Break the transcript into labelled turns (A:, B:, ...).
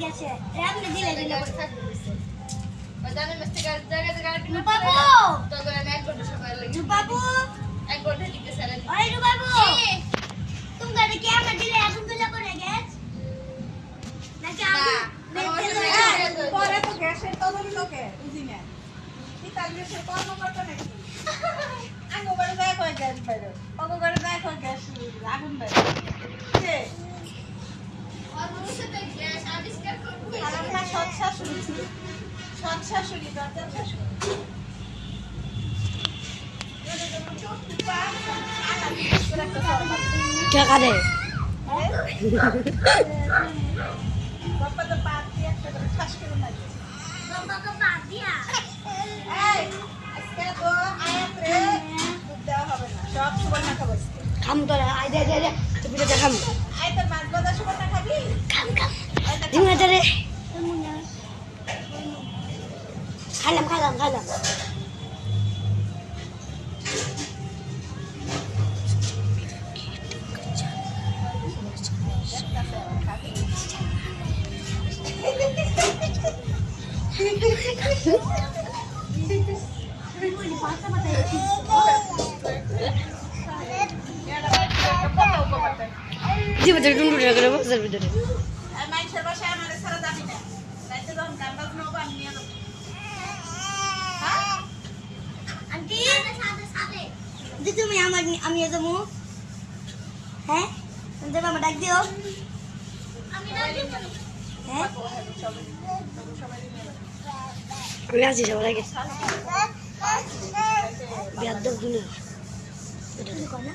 A: গেছে রামনে দিলে দিলে
B: বাজারে মস্তি জায়গা গাড়ি না
A: বাবু
B: তো করে আমি 1 ঘন্টা সময় লাগে
A: বাবু
B: 1 ঘন্টা লিখতে সারা
A: ওই বাবু তুমি গাড়ি কি আমরা দিলে এখন তুলে করে গেছ নাকি
C: পরে তো গ্যাসের তদন্ত লোকে বুঝি না কি তার গ্যাসের কর্মকর্তা নাকি আগে বড় গায়ে কয় গ্যাস বাইরে ওগো বড় গায়ে কয় গ্যাস আগুন বাইরে কে
B: আর ভবিষ্যতে গ্যাস আবিষ্কার করব
C: আর আমরা সৎ শাশুড়ি দরকার শাশুড়ি
A: টাকা দে
C: বাবা তো পাত দিয়ে একটা করে ঠাস করে মারি
A: বাবা তো বাদ দিয়া
C: এই আজকে তো আয়াত রে দুধ দেওয়া হবে না সব সুবর্ণা খাবো
A: খাম তোরা আই দে দে তুমি তো খাম
C: আয় তোর মাছ ভাজা সুবর্ণা খাবি
A: খাম তুমি রে খাইলাম জীবনে টুন্ডু করে বসার ভিতরে
C: আর মাইশের বাসায় আমাদের সারা যাবি না রাইতে যখন গান বাজনা হবে আমি নিয়ে যাবো হ্যাঁ
A: আন্টি দি তুমি আমি যাবো হ্যাঁ তুমি বাবা ডাক দিও আমি ডাক দিব হ্যাঁ আমি আছি সবার আগে বিয়ার দর দুনিয়া এটা কয় না